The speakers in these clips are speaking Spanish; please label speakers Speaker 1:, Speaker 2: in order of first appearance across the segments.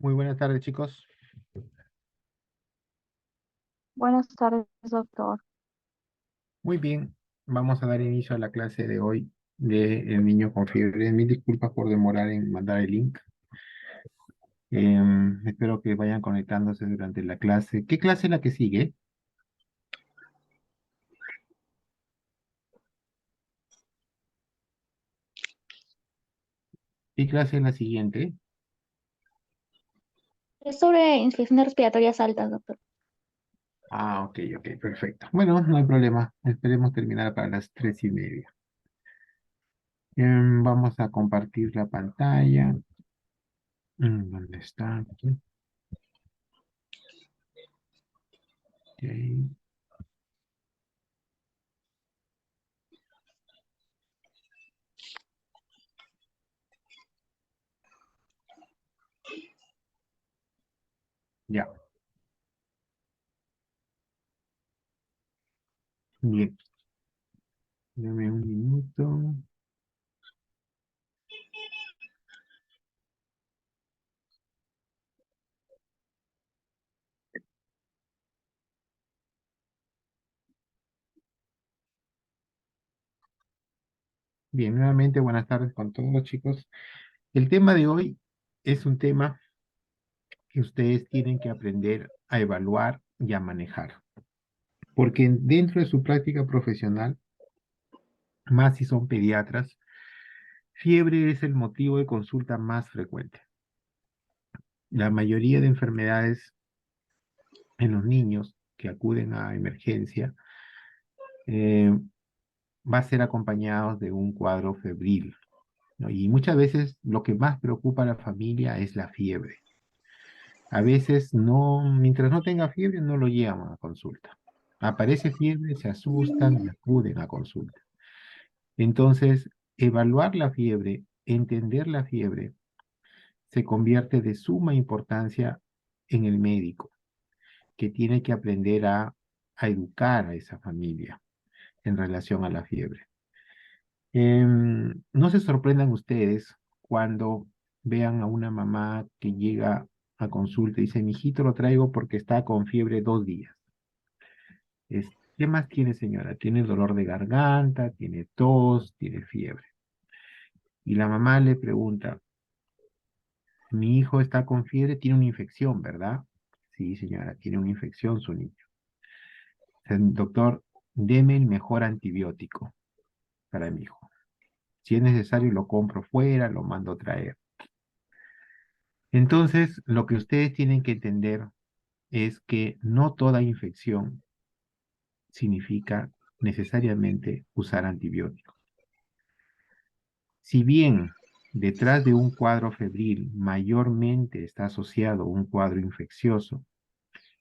Speaker 1: Muy buenas tardes, chicos.
Speaker 2: Buenas tardes, doctor.
Speaker 1: Muy bien, vamos a dar inicio a la clase de hoy de El niño con fiebre. Mil disculpas por demorar en mandar el link. Espero que vayan conectándose durante la clase. ¿Qué clase es la que sigue? ¿Qué clase es la siguiente?
Speaker 2: Es sobre infecciones respiratorias altas, doctor.
Speaker 1: Ah, ok, ok, perfecto. Bueno, no hay problema. Esperemos terminar para las 3:30. Vamos a compartir la pantalla. ¿Dónde está? Aquí. Ok, ya, bien. Dame un minuto. Bien, nuevamente buenas tardes con todos, chicos. El tema de hoy es un tema que ustedes tienen que aprender a evaluar y a manejar, porque dentro de su práctica profesional, más si son pediatras, fiebre es el motivo de consulta más frecuente. La mayoría de enfermedades en los niños que acuden a emergencia eh, va a ser acompañados de un cuadro febril, ¿no? Y muchas veces lo que más preocupa a la familia es la fiebre. A veces no, mientras no tenga fiebre, no lo llevan a consulta. Aparece fiebre, se asustan y acuden a consulta. Entonces, evaluar la fiebre, entender la fiebre, se convierte de suma importancia en el médico, que tiene que aprender a educar a esa familia en relación a la fiebre. No se sorprendan ustedes cuando vean a una mamá que llega a consulta y dice, mi hijito lo traigo porque está con fiebre 2 días. ¿Qué más tiene, señora? Tiene dolor de garganta, tiene tos, tiene fiebre. Y la mamá le pregunta, mi hijo está con fiebre, tiene una infección, ¿verdad? Sí, señora, tiene una infección su niño. Doctor, deme el mejor antibiótico para mi hijo. Si es necesario, lo compro fuera, lo mando a traer. Entonces, lo que ustedes tienen que entender es que no toda infección significa necesariamente usar antibióticos. Si bien detrás de un cuadro febril mayormente está asociado un cuadro infeccioso,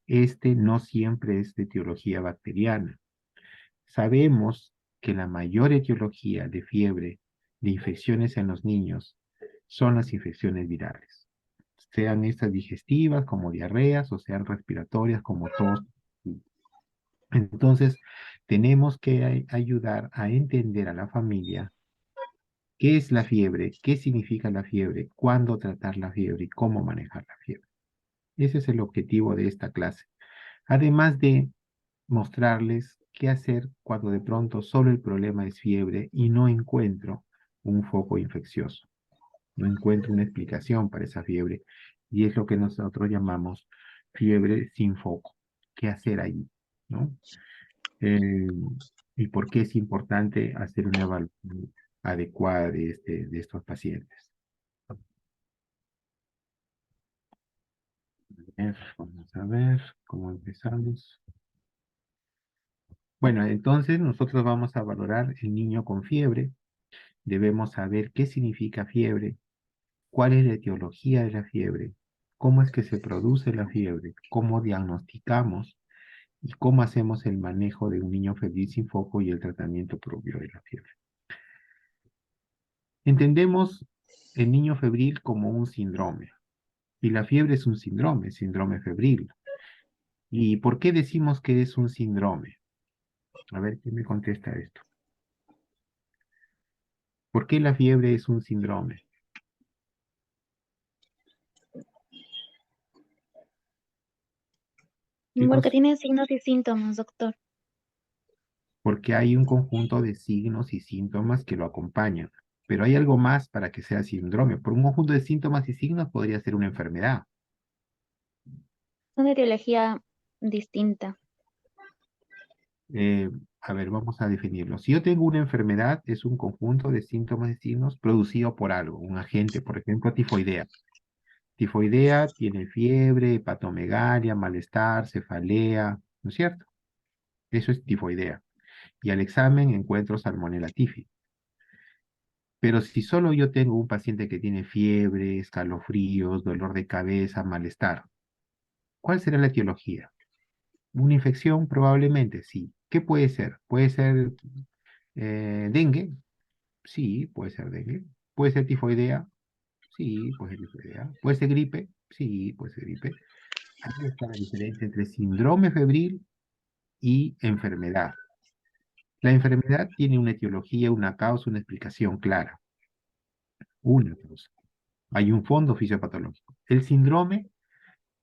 Speaker 1: este no siempre es de etiología bacteriana. Sabemos que la mayor etiología de fiebre de infecciones en los niños son las infecciones virales, sean estas digestivas como diarreas o sean respiratorias como tos. Entonces, tenemos que ayudar a entender a la familia qué es la fiebre, qué significa la fiebre, cuándo tratar la fiebre y cómo manejar la fiebre. Ese es el objetivo de esta clase. Además de mostrarles qué hacer cuando de pronto solo el problema es fiebre y no encuentro un foco infeccioso, no encuentro una explicación para esa fiebre y es lo que nosotros llamamos fiebre sin foco. ¿Qué hacer allí? ¿No? Eh, y por qué es importante hacer una evaluación adecuada de estos pacientes. Vamos a ver cómo empezamos. Bueno, entonces nosotros vamos a valorar el niño con fiebre. Debemos saber qué significa fiebre, cuál es la etiología de la fiebre, cómo es que se produce la fiebre, cómo diagnosticamos y cómo hacemos el manejo de un niño febril sin foco y el tratamiento propio de la fiebre. Entendemos el niño febril como un síndrome y la fiebre es un síndrome, síndrome febril. ¿Y por qué decimos que es un síndrome? A ver, ¿quién me contesta esto? ¿Por qué la fiebre es un síndrome?
Speaker 2: Porque
Speaker 1: chicos?
Speaker 2: tiene signos y síntomas, doctor.
Speaker 1: Porque hay un conjunto de signos y síntomas que lo acompañan. Pero hay algo más para que sea síndrome. Por un conjunto de síntomas y signos podría ser una enfermedad.
Speaker 2: Es una etiología distinta.
Speaker 1: Eh, a ver, vamos a definirlo. Si yo tengo una enfermedad, es un conjunto de síntomas y signos producido por algo, un agente, por ejemplo, tifoidea. Tifoidea tiene fiebre, hepatomegalia, malestar, cefalea, ¿no es cierto? Eso es tifoidea. Y al examen encuentro salmonella tifi. Pero si solo yo tengo un paciente que tiene fiebre, escalofríos, dolor de cabeza, malestar, ¿cuál será la etiología? ¿Una infección? Probablemente sí. ¿Qué puede ser? ¿Puede ser dengue? Sí, puede ser dengue. ¿Puede ser tifoidea? Sí, puede ser tifoidea. ¿Puede ser gripe? Sí, puede ser gripe. Ahí está la diferencia entre síndrome febril y enfermedad. La enfermedad tiene una etiología, una causa, una explicación clara. Una causa. Hay un fondo fisiopatológico. El síndrome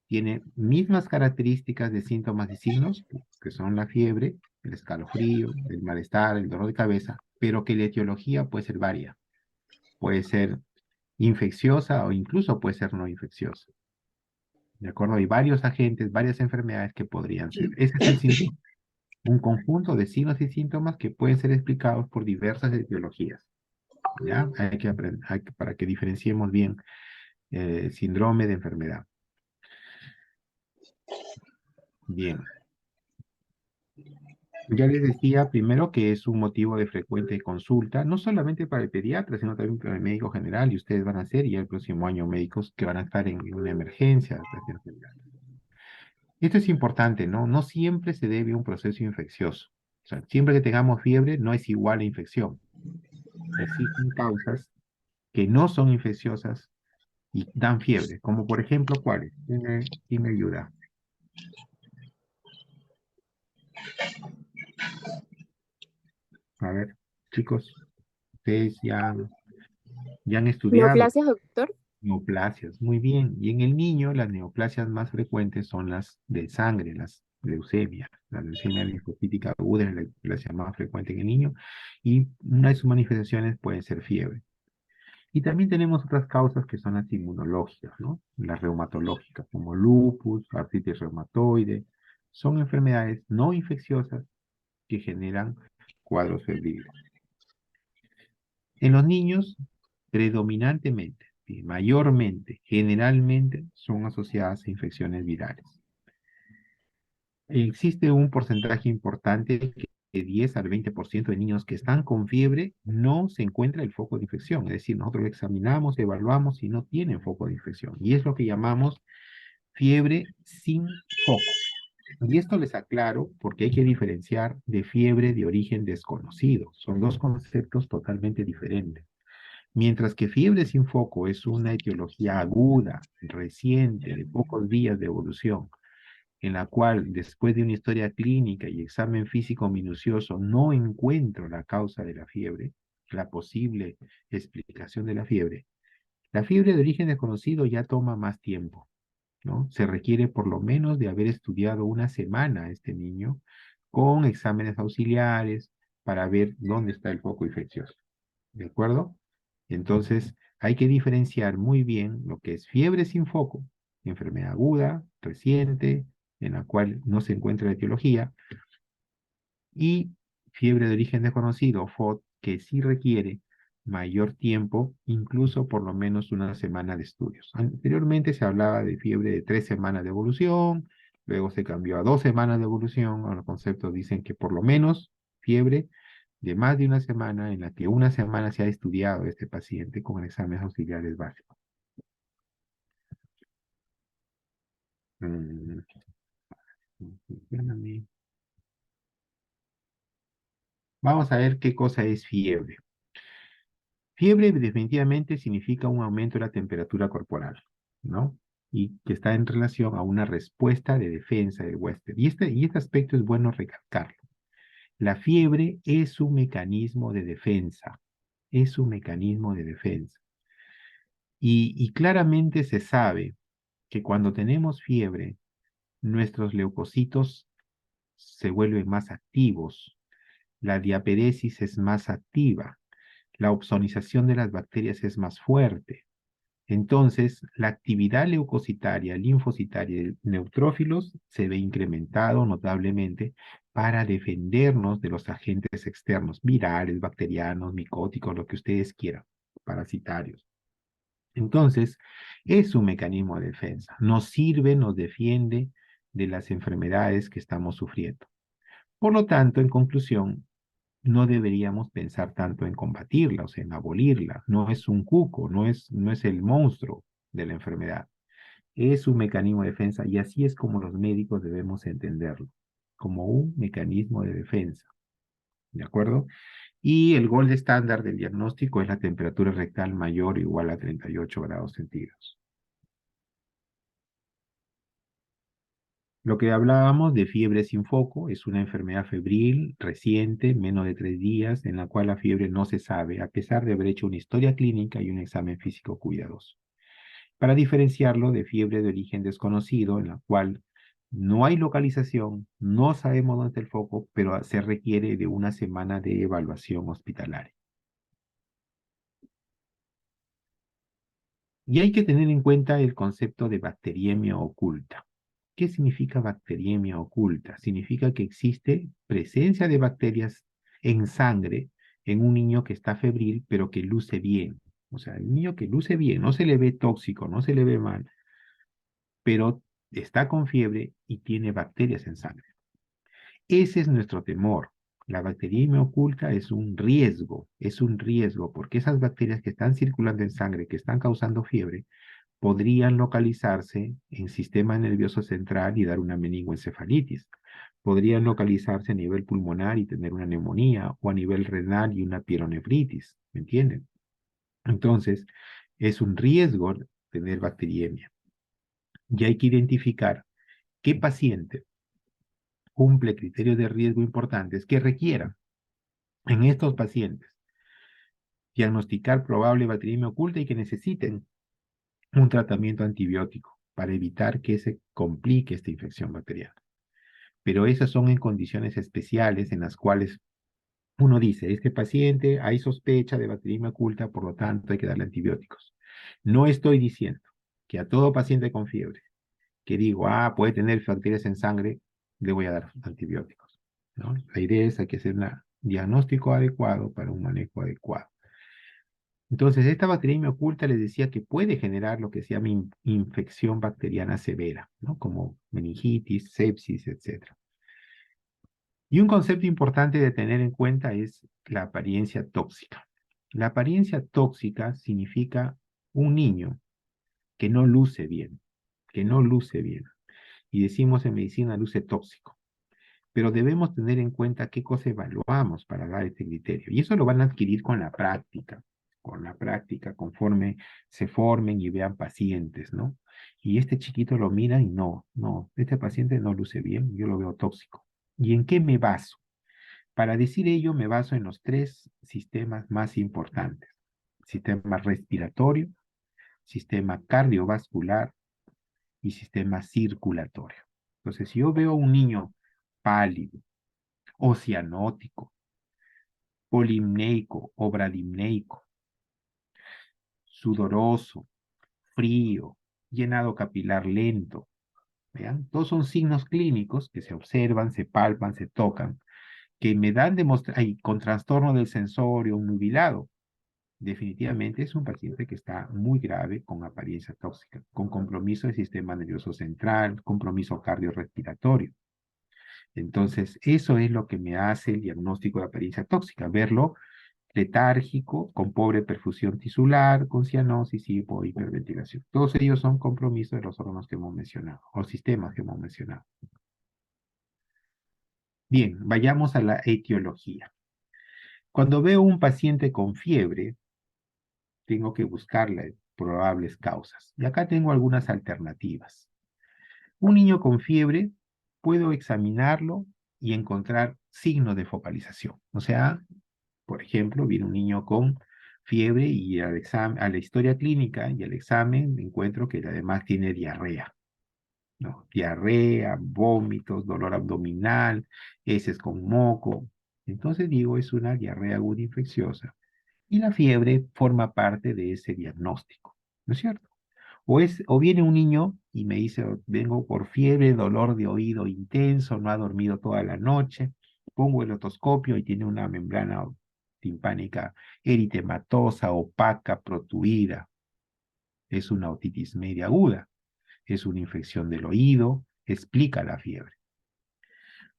Speaker 1: tiene mismas características de síntomas y signos, que son la fiebre, el escalofrío, el malestar, el dolor de cabeza, pero que la etiología puede ser varia. Puede ser infecciosa o incluso puede ser no infecciosa. ¿De acuerdo? Hay varios agentes, varias enfermedades que podrían ser. Ese es el síndrome. Un conjunto de signos y síntomas que pueden ser explicados por diversas etiologías. ¿Ya? Hay que aprender, para que diferenciemos bien síndrome de enfermedad. Bien. Ya les decía primero que es un motivo de frecuente consulta, no solamente para el pediatra, sino también para el médico general, y ustedes van a ser ya el próximo año médicos que van a estar en una emergencia de esta enfermedad. Esto es importante, ¿no? No siempre se debe a un proceso infeccioso. O sea, siempre que tengamos fiebre no es igual a infección. Existen causas que no son infecciosas y dan fiebre, como por ejemplo, ¿cuáles? ¿Quién me ayuda? A ver, chicos, ustedes ya han estudiado
Speaker 3: Neoplasias, doctor.
Speaker 1: neoplasias, muy bien. Y en el niño, las neoplasias más frecuentes son las de sangre, las leucemia. La leucemia linfocítica aguda es la neoplasia más frecuente en el niño y una de sus manifestaciones puede ser fiebre. Y también tenemos otras causas que son las inmunológicas, ¿no? Las reumatológicas, como lupus, artritis reumatoide. Son enfermedades no infecciosas que generan cuadros febriles. En los niños, predominantemente, y mayormente, generalmente, son asociadas a infecciones virales. Existe un porcentaje importante que de 10 al 20% de niños que están con fiebre no se encuentra el foco de infección. Es decir, nosotros examinamos, evaluamos y no tienen foco de infección. Y es lo que llamamos fiebre sin foco. Y esto les aclaro porque hay que diferenciar de fiebre de origen desconocido. Son dos conceptos totalmente diferentes. Mientras que fiebre sin foco es una etiología aguda, reciente, de pocos días de evolución, en la cual después de una historia clínica y examen físico minucioso no encuentro la causa de la fiebre, la posible explicación de la fiebre de origen desconocido ya toma más tiempo, ¿no? Se requiere por lo menos de haber estudiado una semana a este niño con exámenes auxiliares para ver dónde está el foco infeccioso. ¿De acuerdo? Entonces, hay que diferenciar muy bien lo que es fiebre sin foco, enfermedad aguda, reciente, en la cual no se encuentra la etiología, y fiebre de origen desconocido, FOD, que sí requiere mayor tiempo, incluso por lo menos una semana de estudios. Anteriormente se hablaba de fiebre de 3 semanas de evolución, luego se cambió a 2 semanas de evolución, ahora los conceptos dicen que por lo menos fiebre de más de una semana en la que una semana se ha estudiado este paciente con exámenes auxiliares básicos. Mm, espérame. Vamos a ver qué cosa es fiebre. Fiebre definitivamente significa un aumento de la temperatura corporal, ¿no? Y que está en relación a una respuesta de defensa del huésped. Y este aspecto es bueno recalcarlo. La fiebre es un mecanismo de defensa, es un mecanismo de defensa. Y claramente se sabe que cuando tenemos fiebre, nuestros leucocitos se vuelven más activos, la diaperesis es más activa, la opsonización de las bacterias es más fuerte. Entonces, la actividad leucocitaria, linfocitaria de neutrófilos se ve incrementado notablemente para defendernos de los agentes externos, virales, bacterianos, micóticos, lo que ustedes quieran, parasitarios. Entonces, es un mecanismo de defensa. Nos sirve, nos defiende de las enfermedades que estamos sufriendo. Por lo tanto, en conclusión, no deberíamos pensar tanto en combatirla, o sea, en abolirla. No es un cuco, no es el monstruo de la enfermedad. Es un mecanismo de defensa y así es como los médicos debemos entenderlo, como un mecanismo de defensa. ¿De acuerdo? Y el gold estándar del diagnóstico es la temperatura rectal mayor o igual a 38 grados centígrados. Lo que hablábamos de fiebre sin foco es una enfermedad febril reciente, menos de 3 días, en la cual la fiebre no se sabe, a pesar de haber hecho una historia clínica y un examen físico cuidadoso. Para diferenciarlo de fiebre de origen desconocido, en la cual no hay localización, no sabemos dónde está el foco, pero se requiere de una semana de evaluación hospitalaria. Y hay que tener en cuenta el concepto de bacteriemia oculta. ¿Qué significa bacteriemia oculta? Significa que existe presencia de bacterias en sangre en un niño que está febril, pero que luce bien. O sea, el niño que luce bien, no se le ve tóxico, no se le ve mal, pero está con fiebre y tiene bacterias en sangre. Ese es nuestro temor. La bacteriemia oculta es un riesgo, porque esas bacterias que están circulando en sangre, que están causando fiebre, podrían localizarse en sistema nervioso central y dar una meningoencefalitis. Podrían localizarse a nivel pulmonar y tener una neumonía o a nivel renal y una pielonefritis, ¿me entienden? Entonces, es un riesgo tener bacteriemia. Y hay que identificar qué paciente cumple criterios de riesgo importantes que requieran en estos pacientes diagnosticar probable bacteriemia oculta y que necesiten un tratamiento antibiótico para evitar que se complique esta infección bacteriana. Pero esas son en condiciones especiales en las cuales uno dice, este paciente hay sospecha de bacteriemia oculta, por lo tanto hay que darle antibióticos. No estoy diciendo que a todo paciente con fiebre, que digo, puede tener bacterias en sangre, le voy a dar antibióticos, ¿no? La idea es que hay que hacer un diagnóstico adecuado para un manejo adecuado. Entonces, esta bacteriemia oculta les decía que puede generar lo que se llama infección bacteriana severa, ¿no? Como meningitis, sepsis, etc. Y un concepto importante de tener en cuenta es la apariencia tóxica. La apariencia tóxica significa un niño que no luce bien, que no luce bien. Y decimos en medicina luce tóxico. Pero debemos tener en cuenta qué cosa evaluamos para dar este criterio. Y eso lo van a adquirir con la práctica, conforme se formen y vean pacientes, ¿no? Y este chiquito lo mira y no, este paciente no luce bien, yo lo veo tóxico. ¿Y en qué me baso? Para decir ello, me baso en los tres sistemas más importantes. Sistema respiratorio, sistema cardiovascular y sistema circulatorio. Entonces, si yo veo un niño pálido, oceanótico, polimneico o bradimneico, sudoroso, frío, llenado capilar lento. ¿Vean? Todos son signos clínicos que se observan, se palpan, se tocan, que me dan con trastorno del sensorio, un nubilado. Definitivamente es un paciente que está muy grave con apariencia tóxica, con compromiso del sistema nervioso central, compromiso cardiorrespiratorio. Entonces, eso es lo que me hace el diagnóstico de apariencia tóxica, verlo letárgico, con pobre perfusión tisular, con cianosis y hiperventilación. Todos ellos son compromisos de los órganos que hemos mencionado, o sistemas que hemos mencionado. Bien, vayamos a la etiología. Cuando veo un paciente con fiebre, tengo que buscarle probables causas. Y acá tengo algunas alternativas. Un niño con fiebre, puedo examinarlo y encontrar signos de focalización. O sea, por ejemplo, viene un niño con fiebre y al examen, a la historia clínica y al examen encuentro que además tiene diarrea. ¿no? Diarrea, vómitos, dolor abdominal, heces con moco. Entonces digo, es una diarrea aguda infecciosa. Y la fiebre forma parte de ese diagnóstico, ¿no es cierto? O viene un niño y me dice, vengo por fiebre, dolor de oído intenso, no ha dormido toda la noche, pongo el otoscopio y tiene una membrana timpánica eritematosa, opaca, protuida. Es una otitis media aguda, es una infección del oído, explica la fiebre.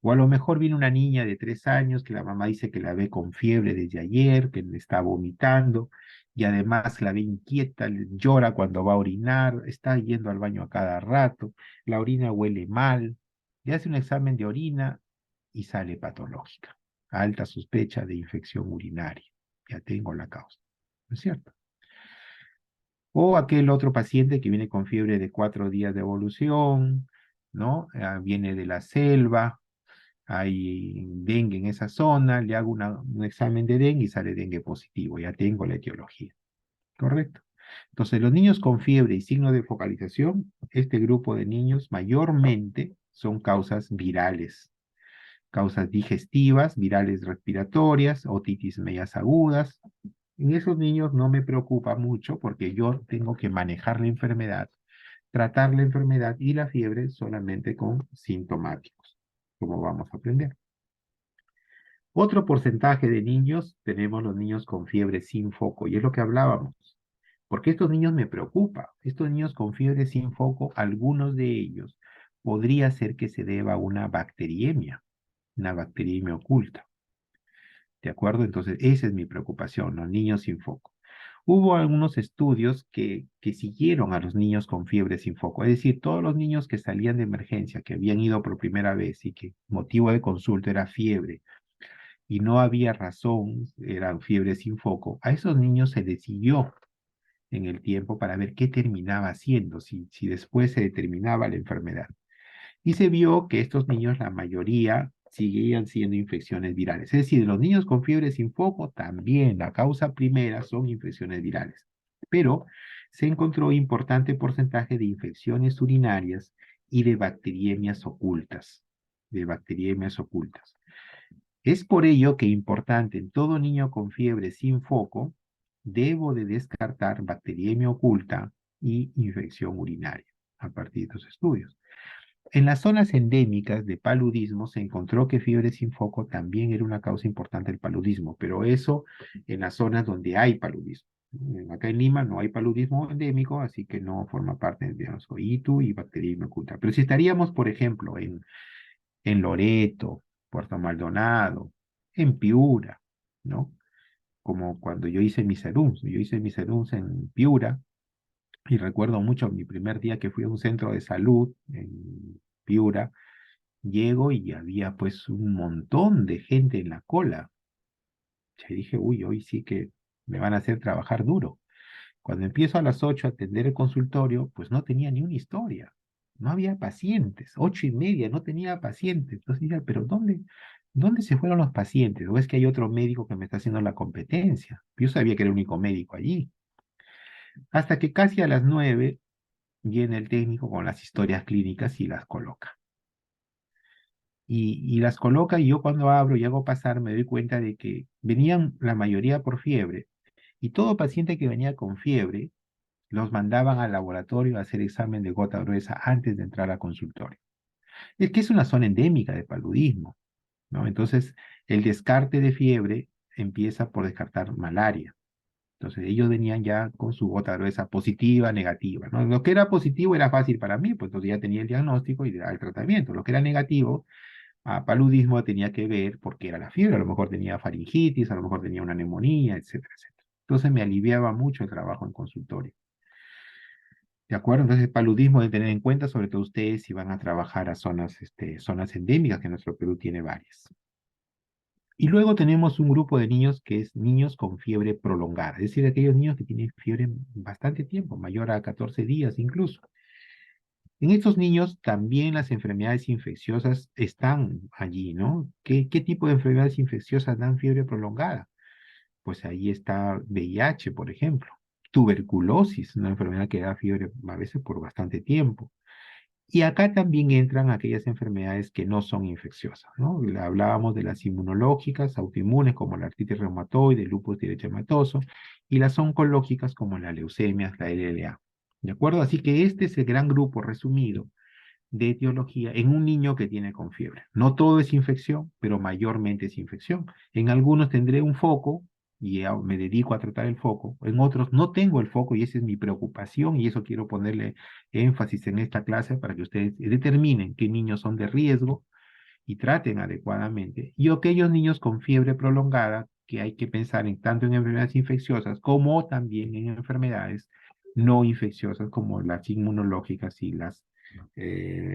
Speaker 1: O a lo mejor viene una niña de 3 años que la mamá dice que la ve con fiebre desde ayer, que le está vomitando y además la ve inquieta, llora cuando va a orinar, está yendo al baño a cada rato, la orina huele mal, le hace un examen de orina y sale patológica. Alta sospecha de infección urinaria. Ya tengo la causa. ¿No es cierto? O aquel otro paciente que viene con fiebre de 4 días de evolución, ¿no? Viene de la selva, hay dengue en esa zona, le hago un examen de dengue y sale dengue positivo, ya tengo la etiología, ¿correcto? Entonces, los niños con fiebre y signo de focalización, este grupo de niños mayormente son causas virales, causas digestivas, virales respiratorias, otitis medias agudas. En esos niños no me preocupa mucho porque yo tengo que manejar la enfermedad, tratar la enfermedad y la fiebre solamente con sintomáticos, como vamos a aprender. Otro porcentaje de niños, tenemos los niños con fiebre sin foco, y es lo que hablábamos, porque estos niños me preocupan. Estos niños con fiebre sin foco, algunos de ellos podría ser que se deba a una bacteriemia oculta, ¿de acuerdo? Entonces, esa es mi preocupación, los niños sin foco. Hubo algunos estudios que siguieron a los niños con fiebre sin foco, es decir, todos los niños que salían de emergencia, que habían ido por primera vez y que motivo de consulta era fiebre, y no había razón, eran fiebres sin foco, a esos niños se les siguió en el tiempo para ver qué terminaba haciendo, si después se determinaba la enfermedad. Y se vio que estos niños, la mayoría, seguían siendo infecciones virales. Es decir, los niños con fiebre sin foco también, la causa primera son infecciones virales. Pero se encontró importante porcentaje de infecciones urinarias y de bacteriemias ocultas, de bacteriemias ocultas. Es por ello que importante en todo niño con fiebre sin foco, debo de descartar bacteriemia oculta y infección urinaria a partir de los estudios. En las zonas endémicas de paludismo se encontró que fiebre sin foco también era una causa importante del paludismo, pero eso en las zonas donde hay paludismo. Acá en Lima no hay paludismo endémico, así que no forma parte de diagnóstico ITU y bacteriemia oculta. Pero si estaríamos, por ejemplo, en Loreto, Puerto Maldonado, en Piura, ¿no? Como cuando yo hice mis serums en Piura, y recuerdo mucho mi primer día que fui a un centro de salud en Piura, llego y había pues un montón de gente en la cola. Y dije, uy, hoy sí que me van a hacer trabajar duro. Cuando empiezo a las 8 a atender el consultorio, pues no tenía ni una historia. No había pacientes. 8:30, no tenía pacientes. Entonces dije, pero ¿dónde se fueron los pacientes? ¿O es que hay otro médico que me está haciendo la competencia? Yo sabía que era el único médico allí. Hasta que casi a las 9 viene el técnico con las historias clínicas y las coloca. Y las coloca y yo cuando abro y hago pasar me doy cuenta de que venían la mayoría por fiebre y todo paciente que venía con fiebre los mandaban al laboratorio a hacer examen de gota gruesa antes de entrar al consultorio. Es que es una zona endémica de paludismo, ¿no? Entonces, el descarte de fiebre empieza por descartar malaria. Entonces, ellos venían ya con su gota gruesa positiva, negativa, ¿no? Lo que era positivo era fácil para mí, pues entonces ya tenía el diagnóstico y el tratamiento. Lo que era negativo, a paludismo tenía que ver porque era la fiebre, a lo mejor tenía faringitis, a lo mejor tenía una neumonía, etcétera, etcétera. Entonces me aliviaba mucho el trabajo en consultorio. ¿De acuerdo? Entonces, el paludismo de tener en cuenta, sobre todo ustedes, si van a trabajar a zonas endémicas, que nuestro Perú tiene varias. Y luego tenemos un grupo de niños que es niños con fiebre prolongada, es decir, aquellos niños que tienen fiebre bastante tiempo, mayor a 14 días incluso. En estos niños también las enfermedades infecciosas están allí, ¿no? ¿Qué tipo de enfermedades infecciosas dan fiebre prolongada? Pues ahí está VIH, por ejemplo, tuberculosis, una enfermedad que da fiebre a veces por bastante tiempo. Y acá también entran aquellas enfermedades que no son infecciosas, ¿no? Hablábamos de las inmunológicas, autoinmunes, como la artritis reumatoide, el lupus eritematoso, y las oncológicas, como la leucemia, la LLA. ¿De acuerdo? Así que este es el gran grupo resumido de etiología en un niño que tiene con fiebre. No todo es infección, pero mayormente es infección. En algunos tendré un foco y me dedico a tratar el foco. En otros no tengo el foco y esa es mi preocupación y eso quiero ponerle énfasis en esta clase para que ustedes determinen qué niños son de riesgo y traten adecuadamente. Y aquellos niños con fiebre prolongada que hay que pensar en tanto en enfermedades infecciosas como también en enfermedades no infecciosas como las inmunológicas y las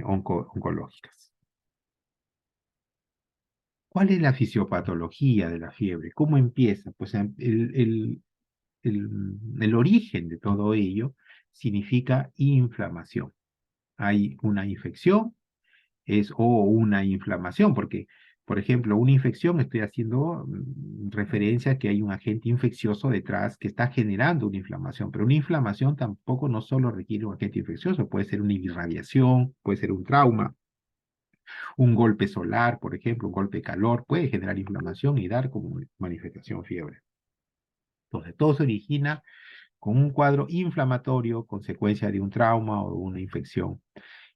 Speaker 1: oncológicas. ¿Cuál es la fisiopatología de la fiebre? ¿Cómo empieza? Pues el, el origen de todo ello significa inflamación. Hay una infección o una inflamación, porque, por ejemplo, una infección, estoy haciendo referencia a que hay un agente infeccioso detrás que está generando una inflamación, pero una inflamación tampoco no solo requiere un agente infeccioso, puede ser una irradiación, puede ser un trauma, un golpe solar, por ejemplo, un golpe de calor, puede generar inflamación y dar como manifestación fiebre. Entonces, todo se origina con un cuadro inflamatorio, consecuencia de un trauma o una infección,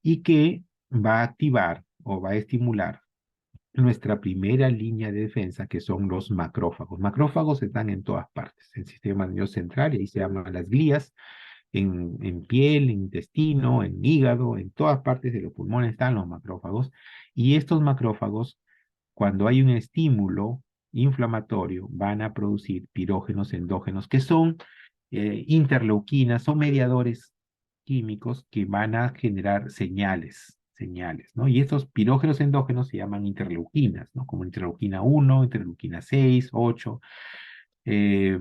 Speaker 1: y que va a activar o va a estimular nuestra primera línea de defensa, que son los macrófagos. Macrófagos están en todas partes, en el sistema nervioso central, y ahí se llaman las glías, en piel, en intestino, en hígado, en todas partes de los pulmones están los macrófagos, y estos macrófagos, cuando hay un estímulo inflamatorio, van a producir pirógenos endógenos, que son interleuquinas, son mediadores químicos que van a generar señales, ¿no? Y estos pirógenos endógenos se llaman interleuquinas, ¿no? Como interleuquina 1, interleuquina 6, 8, eh,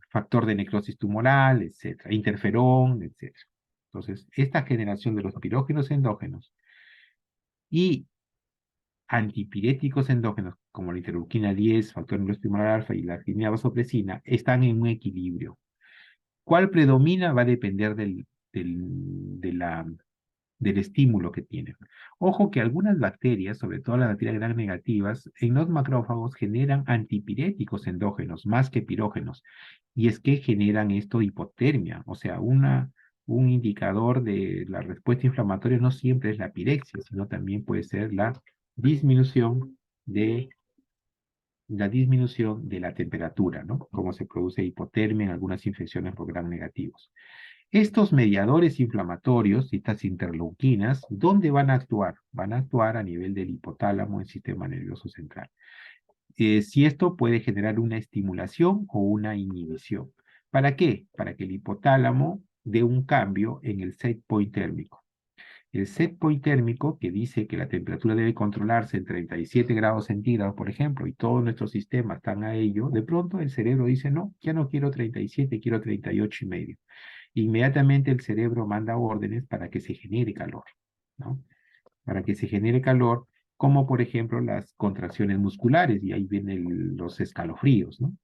Speaker 1: factor de necrosis tumoral, etcétera, interferón, etcétera. Entonces, esta generación de los pirógenos endógenos y antipiréticos endógenos, como la interleuquina 10, factor de necrosis tumoral alfa y la arginina vasopresina, están en un equilibrio. ¿Cuál predomina? Va a depender del estímulo que tienen. Ojo que algunas bacterias, sobre todo las bacterias gram negativas, en los macrófagos generan antipiréticos endógenos más que pirógenos. Y es que generan esto hipotermia, o sea, un indicador de la respuesta inflamatoria no siempre es la pirexia, sino también puede ser disminución de la disminución de la temperatura, ¿no? Como se produce hipotermia en algunas infecciones por gram negativos. Estos mediadores inflamatorios, estas interleuquinas, ¿dónde van a actuar? Van a actuar a nivel del hipotálamo en el sistema nervioso central. Si esto puede generar una estimulación o una inhibición. ¿Para qué? Para que el hipotálamo dé un cambio en el set point térmico. El set point térmico, que dice que la temperatura debe controlarse en 37 grados centígrados, por ejemplo, y todo nuestro sistema están a ello, de pronto el cerebro dice, no, ya no quiero 37, quiero 38,5. Inmediatamente el cerebro manda órdenes para que se genere calor, ¿no? Para que se genere calor, como por ejemplo las contracciones musculares, y ahí vienen los escalofríos, ¿no?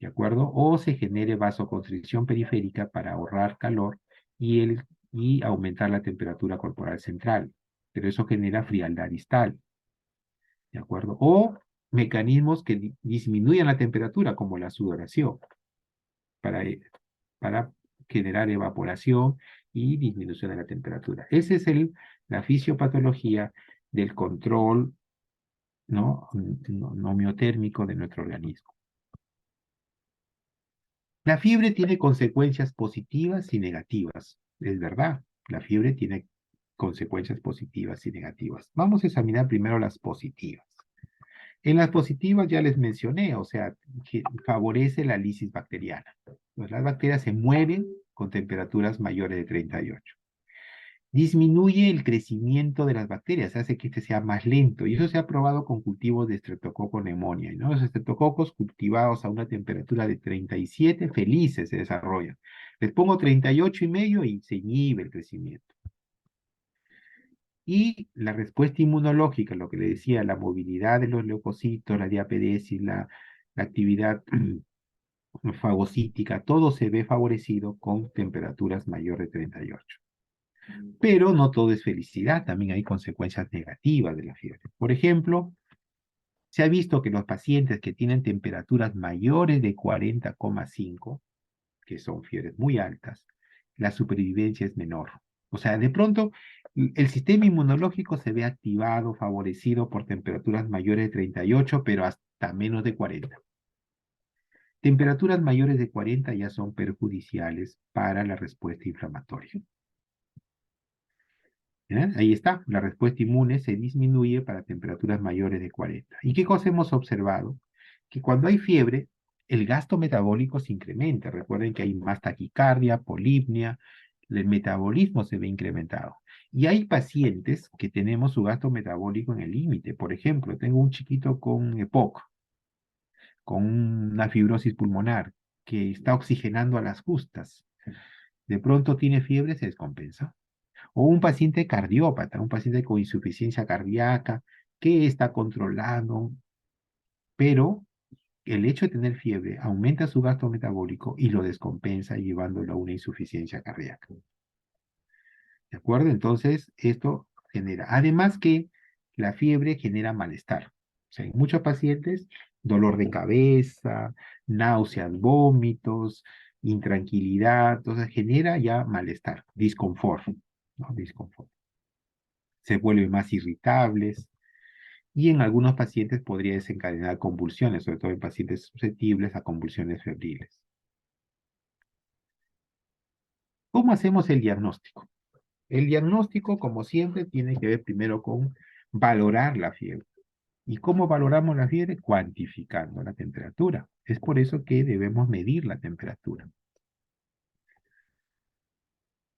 Speaker 1: ¿De acuerdo? O se genere vasoconstricción periférica para ahorrar calor y aumentar la temperatura corporal central. Pero eso genera frialdad distal, ¿de acuerdo? O mecanismos que disminuyan la temperatura, como la sudoración, para, para generar evaporación y disminución de la temperatura. Esa es la fisiopatología del control, ¿no? Homeotérmico de nuestro organismo. La fiebre tiene consecuencias positivas y negativas, es verdad. La fiebre tiene consecuencias positivas y negativas. Vamos a examinar primero las positivas. En las positivas ya les mencioné, o sea, que favorece la lisis bacteriana. Pues las bacterias se mueven con temperaturas mayores de 38. Disminuye el crecimiento de las bacterias, hace que este sea más lento, y eso se ha probado con cultivos de Streptococcus pneumoniae, ¿no? Los estreptococos cultivados a una temperatura de 37, felices se desarrollan. Les pongo 38,5 y se inhibe el crecimiento. Y la respuesta inmunológica, lo que le decía, la movilidad de los leucocitos, la diapedesis, la actividad fagocítica, todo se ve favorecido con temperaturas mayores de 38. Pero no todo es felicidad, también hay consecuencias negativas de la fiebre. Por ejemplo, se ha visto que los pacientes que tienen temperaturas mayores de 40,5, que son fiebres muy altas, la supervivencia es menor. O sea, de pronto el sistema inmunológico se ve activado, favorecido por temperaturas mayores de 38, pero hasta menos de 40. Temperaturas mayores de 40 ya son perjudiciales para la respuesta inflamatoria. ¿Ya? Ahí está, la respuesta inmune se disminuye para temperaturas mayores de 40. ¿Y qué cosa hemos observado? Que cuando hay fiebre, el gasto metabólico se incrementa. Recuerden que hay más taquicardia, polipnia, el metabolismo se ve incrementado. Y hay pacientes que tenemos su gasto metabólico en el límite. Por ejemplo, tengo un chiquito con EPOC, con una fibrosis pulmonar, que está oxigenando a las justas. De pronto tiene fiebre, se descompensa. O un paciente cardiópata, un paciente con insuficiencia cardíaca, que está controlado, pero el hecho de tener fiebre aumenta su gasto metabólico y lo descompensa llevándolo a una insuficiencia cardíaca. ¿De acuerdo? Entonces, esto genera, además que la fiebre genera malestar. O sea, en muchos pacientes, dolor de cabeza, náuseas, vómitos, intranquilidad, entonces genera ya malestar, disconfort, ¿no? Disconfort. Se vuelven más irritables y en algunos pacientes podría desencadenar convulsiones, sobre todo en pacientes susceptibles a convulsiones febriles. ¿Cómo hacemos el diagnóstico? El diagnóstico, como siempre, tiene que ver primero con valorar la fiebre. ¿Y cómo valoramos la fiebre? Cuantificando la temperatura. Es por eso que debemos medir la temperatura.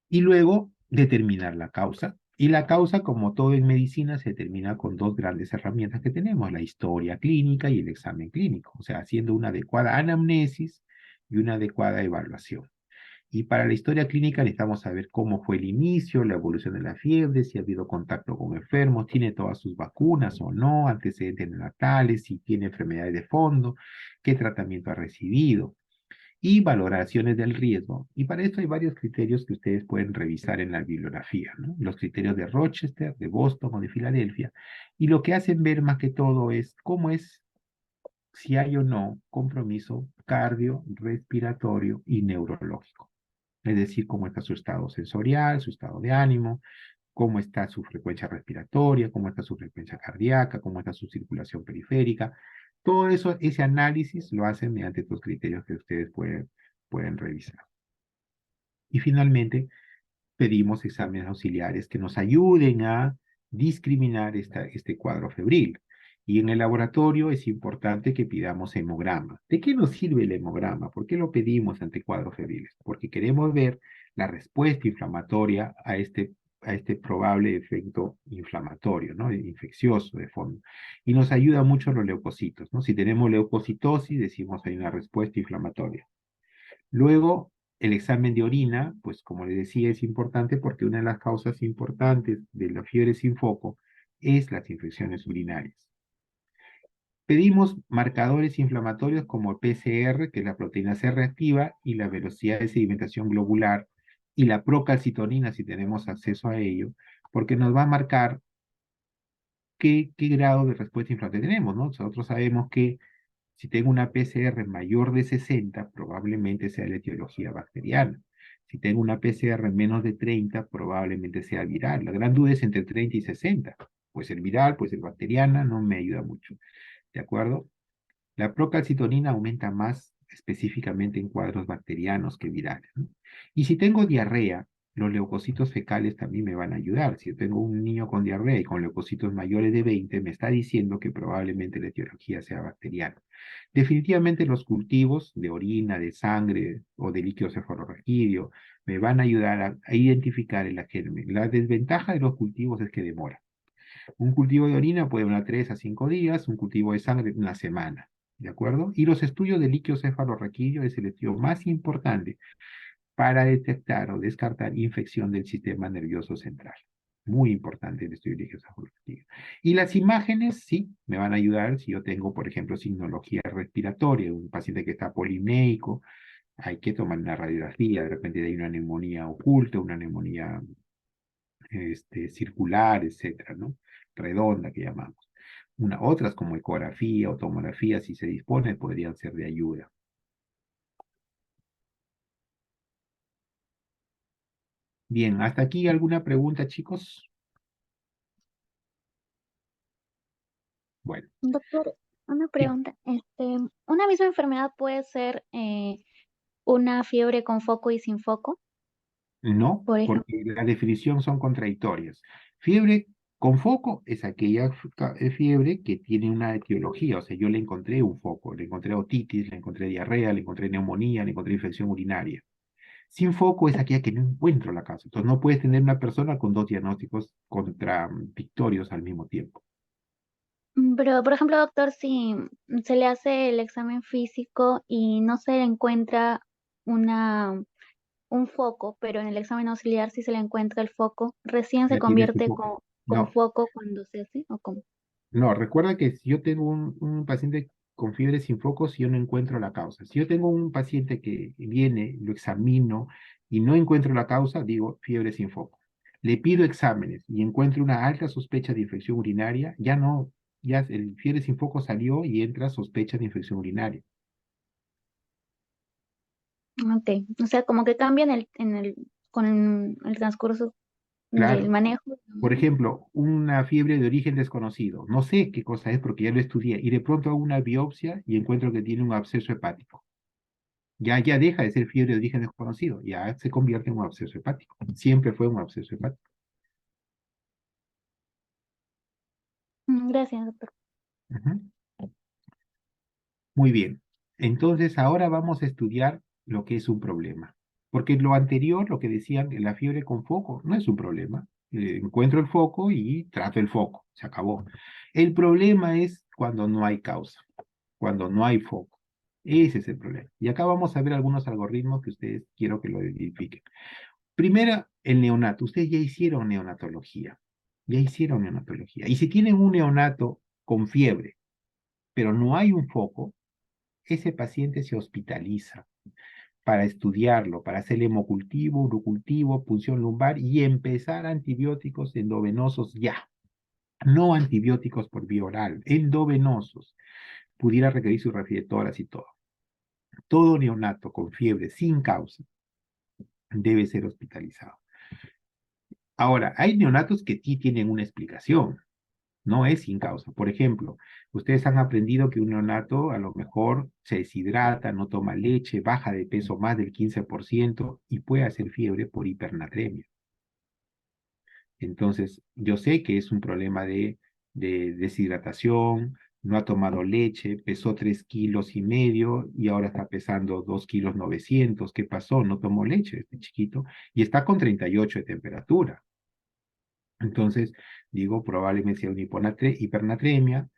Speaker 1: Y luego determinar la causa. Y la causa, como todo en medicina, se determina con dos grandes herramientas que tenemos, la historia clínica y el examen clínico, o sea, haciendo una adecuada anamnesis y una adecuada evaluación. Y para la historia clínica necesitamos saber cómo fue el inicio, la evolución de la fiebre, si ha habido contacto con enfermos, tiene todas sus vacunas o no, antecedentes neonatales, si tiene enfermedades de fondo, qué tratamiento ha recibido y valoraciones del riesgo. Y para esto hay varios criterios que ustedes pueden revisar en la bibliografía, ¿no? Los criterios de Rochester, de Boston o de Filadelfia. Y lo que hacen ver más que todo es cómo es, si hay o no compromiso cardio, respiratorio y neurológico. Es decir, cómo está su estado sensorial, su estado de ánimo, cómo está su frecuencia respiratoria, cómo está su frecuencia cardíaca, cómo está su circulación periférica. Todo eso, ese análisis lo hacen mediante estos criterios que ustedes pueden revisar. Y finalmente, pedimos exámenes auxiliares que nos ayuden a discriminar este cuadro febril. Y en el laboratorio es importante que pidamos hemograma. ¿De qué nos sirve el hemograma? ¿Por qué lo pedimos ante cuadros febriles? Porque queremos ver la respuesta inflamatoria a este probable efecto inflamatorio, ¿no? Infeccioso de fondo. Y nos ayuda mucho los leucocitos, ¿no? Si tenemos leucocitosis, decimos hay una respuesta inflamatoria. Luego, el examen de orina, pues como les decía, es importante porque una de las causas importantes de la fiebre sin foco es las infecciones urinarias. Pedimos marcadores inflamatorios como el PCR, que es la proteína C reactiva, y la velocidad de sedimentación globular, y la procalcitonina, si tenemos acceso a ello, porque nos va a marcar qué grado de respuesta inflamatoria tenemos, ¿no? Nosotros sabemos que si tengo una PCR mayor de 60, probablemente sea la etiología bacteriana. Si tengo una PCR menos de 30, probablemente sea viral. La gran duda es entre 30 y 60. Puede ser viral, puede ser bacteriana, no me ayuda mucho. ¿De acuerdo? La procalcitonina aumenta más específicamente en cuadros bacterianos que virales, ¿no? Y si tengo diarrea, los leucocitos fecales también me van a ayudar. Si yo tengo un niño con diarrea y con leucocitos mayores de 20, me está diciendo que probablemente la etiología sea bacteriana. Definitivamente los cultivos de orina, de sangre o de líquido cefalorraquídeo me van a ayudar a identificar el germen. La desventaja de los cultivos es que demora. Un cultivo de orina puede durar 3 a 5 días, un cultivo de sangre una semana, ¿de acuerdo? Y los estudios de líquido cefalorraquídeo es el estudio más importante para detectar o descartar infección del sistema nervioso central. Muy importante el estudio de líquido cefalorraquídeo. Y las imágenes, sí, me van a ayudar si yo tengo, por ejemplo, signología respiratoria, un paciente que está polimnéico, hay que tomar una radiografía, de repente hay una neumonía oculta, una neumonía circular, etcétera, ¿no? Redonda que llamamos. Otras como ecografía o tomografía, si se dispone, podrían ser de ayuda. Bien, hasta aquí alguna pregunta, chicos. Bueno,
Speaker 2: Doctor, una
Speaker 1: sí.
Speaker 2: pregunta. ¿Una misma enfermedad puede ser una fiebre con foco y sin foco?
Speaker 1: No,
Speaker 2: Por ejemplo.
Speaker 1: porque la definición son contradictorias. Fiebre con foco es aquella fiebre que tiene una etiología, o sea, yo le encontré un foco, le encontré otitis, le encontré diarrea, le encontré neumonía, le encontré infección urinaria. Sin foco es aquella que no encuentro la causa. Entonces no puedes tener una persona con dos diagnósticos contradictorios al mismo tiempo.
Speaker 2: Pero, por ejemplo, doctor, si se le hace el examen físico y no se le encuentra una, un foco, pero en el examen auxiliar sí se le encuentra el foco, ¿recién se
Speaker 1: Ya tienes un
Speaker 2: convierte
Speaker 1: foco.
Speaker 2: con
Speaker 1: No,
Speaker 2: foco cuando se hace o cómo?
Speaker 1: no, recuerda que si yo tengo un paciente con fiebre sin foco, si yo no encuentro la causa. Si yo tengo un paciente que viene, lo examino y no encuentro la causa, digo fiebre sin foco. Le pido exámenes y encuentro una alta sospecha de infección urinaria, ya no, ya el fiebre sin foco salió y entra sospecha de infección urinaria.
Speaker 2: Ok, o sea, como que cambia con el transcurso del
Speaker 1: Claro.
Speaker 2: manejo.
Speaker 1: Por
Speaker 2: Digamos, ¿no?
Speaker 1: ejemplo, una fiebre de origen desconocido. No sé qué cosa es porque ya lo estudié y de pronto hago una biopsia y encuentro que tiene un absceso hepático. Ya deja de ser fiebre de origen desconocido, ya se convierte en un absceso hepático. Siempre fue un absceso hepático.
Speaker 2: Gracias, doctor.
Speaker 1: Ujú. Muy bien. Entonces, ahora vamos a estudiar lo que es un problema. Porque lo anterior, lo que decían, la fiebre con foco, no es un problema. Encuentro el foco y trato el foco. Se acabó. El problema es cuando no hay causa, cuando no hay foco. Ese es el problema. Y acá vamos a ver algunos algoritmos que ustedes quiero que lo identifiquen. Primera, el neonato. Ustedes ya hicieron neonatología. Ya hicieron neonatología. Y si tienen un neonato con fiebre, pero no hay un foco, ese paciente se hospitaliza para estudiarlo, para hacer hemocultivo, urocultivo, punción lumbar y empezar antibióticos endovenosos ya. No antibióticos por vía oral, endovenosos. Pudiera requerir su refrigeradora y todo. Todo neonato con fiebre sin causa debe ser hospitalizado. Ahora, hay neonatos que sí tienen una explicación, no es sin causa. Por ejemplo, ustedes han aprendido que un neonato a lo mejor se deshidrata, no toma leche, baja de peso más del 15% y puede hacer fiebre por hipernatremia. Entonces, yo sé que es un problema de deshidratación, no ha tomado leche, pesó 3,5 kilos y ahora está pesando 2,9 kilos. ¿Qué pasó? No tomó leche este chiquito y está con 38 de temperatura. Entonces, digo, probablemente sea una hipernatremia.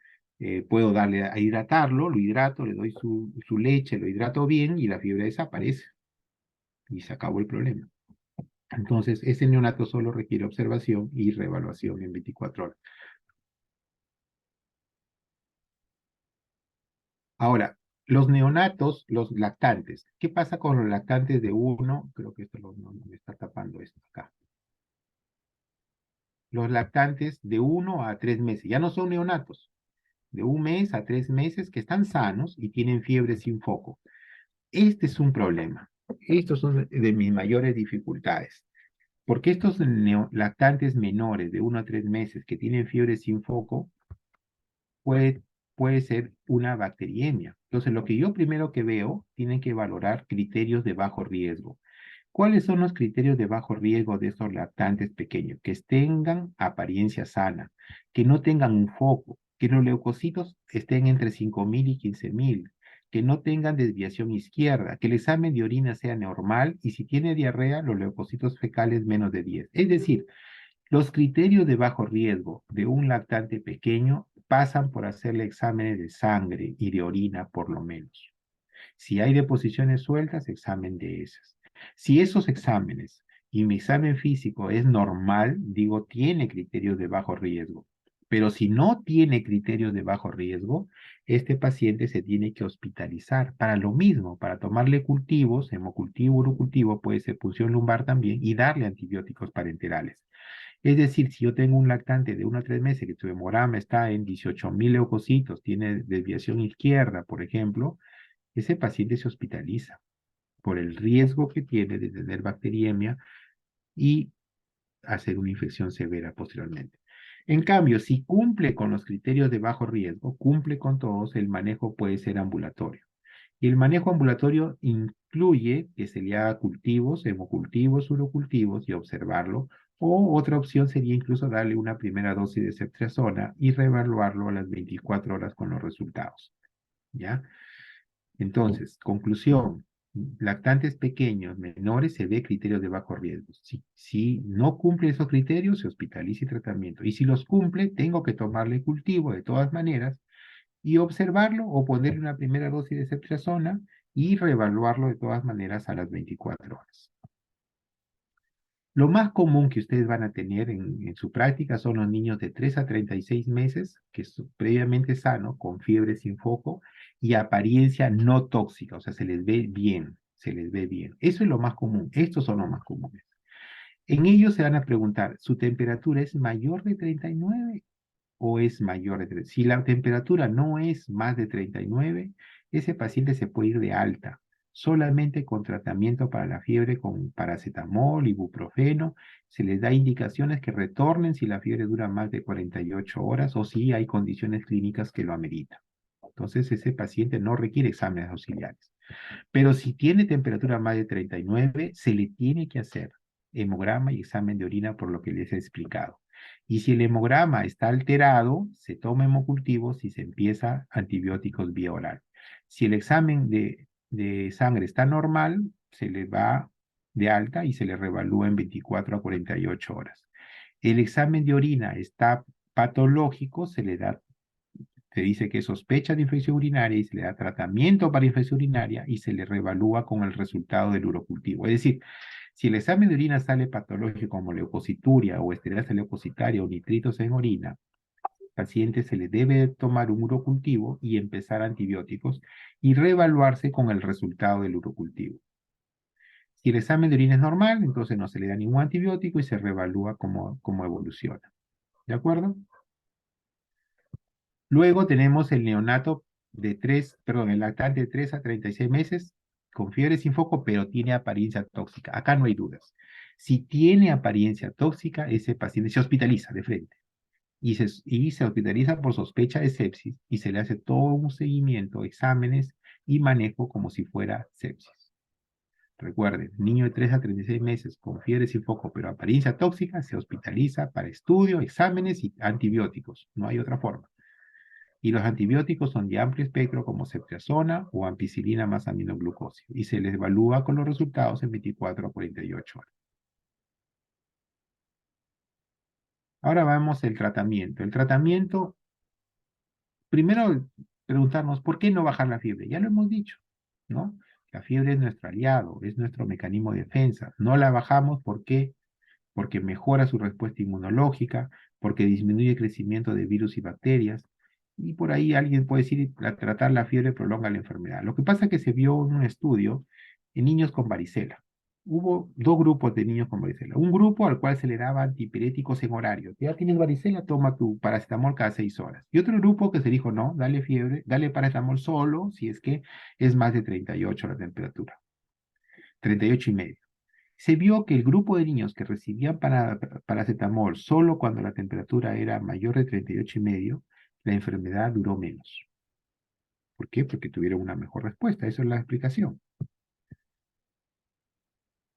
Speaker 1: Puedo darle a hidratarlo, lo hidrato, le doy su leche, lo hidrato bien y la fiebre desaparece y se acabó el problema. Entonces, ese neonato solo requiere observación y reevaluación en 24 horas. Ahora, los neonatos, los lactantes. ¿Qué pasa con los lactantes de uno? Creo que esto no me está tapando esto acá. Los lactantes de 1 a 3 meses. Ya no son neonatos. De 1 mes a 3 meses que están sanos y tienen fiebre sin foco. Este es un problema. Estos son de mis mayores dificultades. Porque estos lactantes menores de 1 a 3 meses que tienen fiebre sin foco puede, puede ser una bacteriemia. Entonces, lo que yo primero que veo, tienen que valorar criterios de bajo riesgo. ¿Cuáles son los criterios de bajo riesgo de estos lactantes pequeños? Que tengan apariencia sana, que no tengan un foco, que los leucocitos estén entre 5,000 y 15,000, que no tengan desviación izquierda, que el examen de orina sea normal y si tiene diarrea, los leucocitos fecales menos de 10. Es decir, los criterios de bajo riesgo de un lactante pequeño pasan por hacerle exámenes de sangre y de orina por lo menos. Si hay deposiciones sueltas, examen de esas. Si esos exámenes y mi examen físico es normal, digo, tiene criterios de bajo riesgo. Pero si no tiene criterios de bajo riesgo, este paciente se tiene que hospitalizar para lo mismo, para tomarle cultivos, hemocultivo, urocultivo, puede ser punción lumbar también, y darle antibióticos parenterales. Es decir, si yo tengo un lactante de 1 a 3 meses que su hemograma está en 18.000 leucocitos, tiene desviación izquierda, por ejemplo, ese paciente se hospitaliza por el riesgo que tiene de tener bacteriemia y hacer una infección severa posteriormente. En cambio, si cumple con los criterios de bajo riesgo, cumple con todos, el manejo puede ser ambulatorio. Y el manejo ambulatorio incluye que se le haga cultivos, hemocultivos, urocultivos y observarlo. O otra opción sería incluso darle una primera dosis de ceftriaxona y reevaluarlo a las 24 horas con los resultados. ¿Ya? Entonces, conclusión, lactantes pequeños, menores, se ve criterios de bajo riesgo. Si no cumple esos criterios, se hospitaliza y tratamiento. Y si los cumple, tengo que tomarle cultivo de todas maneras y observarlo o ponerle una primera dosis de ceftriaxona y reevaluarlo de todas maneras a las 24 horas. Lo más común que ustedes van a tener en su práctica son los niños de 3 a 36 meses, que es previamente sano, con fiebre sin foco y apariencia no tóxica, o sea, se les ve bien, se les ve bien. Eso es lo más común, estos son los más comunes. En ellos se van a preguntar, ¿su temperatura es mayor de 39 o es mayor de 30? Si la temperatura no es más de 39, ese paciente se puede ir de alta, solamente con tratamiento para la fiebre con paracetamol, ibuprofeno. Se les da indicaciones que retornen si la fiebre dura más de 48 horas o si hay condiciones clínicas que lo ameritan. Entonces, ese paciente no requiere exámenes auxiliares. Pero si tiene temperatura más de 39, se le tiene que hacer hemograma y examen de orina por lo que les he explicado. Y si el hemograma está alterado, se toma hemocultivos y se empieza antibióticos vía oral. Si el examen de sangre está normal, se le va de alta y se le revalúa en 24 a 48 horas. El examen de orina está patológico, se dice que sospecha de infección urinaria y se le da tratamiento para infección urinaria y se le revalúa con el resultado del urocultivo. Es decir, si el examen de orina sale patológico como leucocituria o esteroideas leucocitaria o nitritos en orina, al paciente se le debe tomar un urocultivo y empezar antibióticos y reevaluarse con el resultado del urocultivo. Si el examen de orina es normal, entonces no se le da ningún antibiótico y se reevalúa cómo evoluciona. ¿De acuerdo? Luego tenemos el neonato el lactante de 3 a 36 meses con fiebre sin foco, pero tiene apariencia tóxica. Acá no hay dudas. Si tiene apariencia tóxica, ese paciente se hospitaliza de frente y se hospitaliza por sospecha de sepsis y se le hace todo un seguimiento, exámenes y manejo como si fuera sepsis. Recuerden, niño de 3 a 36 meses con fiebre sin foco, pero apariencia tóxica, se hospitaliza para estudio, exámenes y antibióticos. No hay otra forma. Y los antibióticos son de amplio espectro como ceftriaxona o ampicilina más aminoglucósido y se les evalúa con los resultados en 24 a 48 horas. Ahora vamos al tratamiento. El tratamiento, primero preguntarnos, ¿por qué no bajar la fiebre? Ya lo hemos dicho, ¿no? La fiebre es nuestro aliado, es nuestro mecanismo de defensa. No la bajamos, ¿por qué? Porque mejora su respuesta inmunológica, porque disminuye el crecimiento de virus y bacterias, y por ahí alguien puede decir, tratar la fiebre prolonga la enfermedad. Lo que pasa es que se vio en un estudio en niños con varicela. Hubo dos grupos de niños con varicela. Un grupo al cual se le daba antipiréticos en horario. Ya tienes varicela, toma tu paracetamol cada 6 horas. Y otro grupo que se dijo, no, dale fiebre, dale paracetamol solo si es que es más de 38 la temperatura. 38,5. Se vio que el grupo de niños que recibían paracetamol solo cuando la temperatura era mayor de 38,5, la enfermedad duró menos. ¿Por qué? Porque tuvieron una mejor respuesta. Esa es la explicación.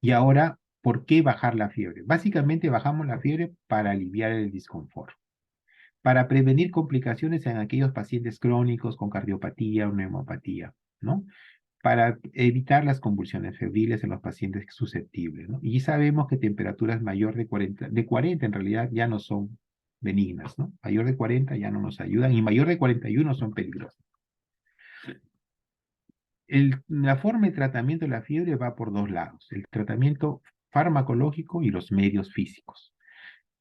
Speaker 1: Y ahora, ¿por qué bajar la fiebre? Básicamente bajamos la fiebre para aliviar el disconfort, para prevenir complicaciones en aquellos pacientes crónicos con cardiopatía o neumopatía, ¿no? Para evitar las convulsiones febriles en los pacientes susceptibles, ¿no? Y sabemos que temperaturas mayor de 40 en realidad ya no son benignas, ¿no? Mayor de 40 ya no nos ayudan y mayor de 41 son peligrosas. La forma de tratamiento de la fiebre va por dos lados, el tratamiento farmacológico y los medios físicos.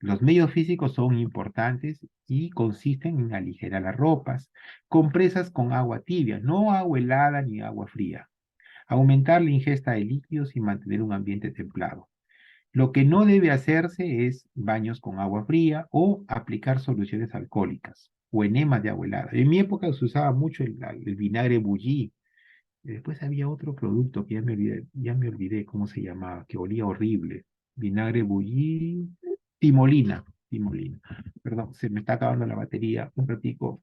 Speaker 1: Los medios físicos son importantes y consisten en aligerar las ropas, compresas con agua tibia, no agua helada ni agua fría, aumentar la ingesta de líquidos y mantener un ambiente templado. Lo que no debe hacerse es baños con agua fría o aplicar soluciones alcohólicas o enemas de agua helada. En mi época se usaba mucho el vinagre bullí. Después había otro producto que ya me olvidé cómo se llamaba, que olía horrible. Vinagre bullí, timolina, timolina. Perdón, se me está acabando la batería. Un ratico.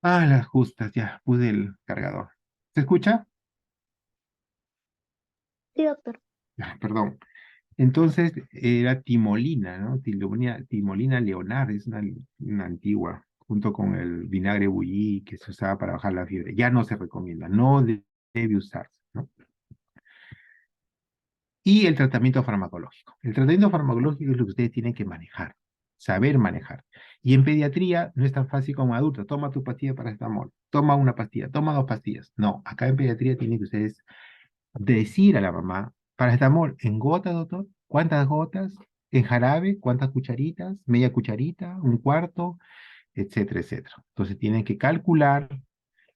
Speaker 1: Ah, las justas, ya, puse el cargador. ¿Se escucha?
Speaker 2: Sí, doctor.
Speaker 1: Ah, perdón. Entonces era timolina, ¿no? Timolina leonar, es una antigua, junto con el vinagre bullí que se usaba para bajar la fiebre. Ya no se recomienda, no debe usarse, ¿no? Y el tratamiento farmacológico. El tratamiento farmacológico es lo que ustedes tienen que manejar, saber manejar. Y en pediatría no es tan fácil como adulto. Toma tu pastilla para paracetamol, toma una pastilla, toma dos pastillas. No, acá en pediatría tienen que ustedes decir a la mamá, paracetamol en gotas, doctor, ¿cuántas gotas? En jarabe, ¿cuántas cucharitas? Media cucharita, un cuarto, etcétera, etcétera. Entonces tienen que calcular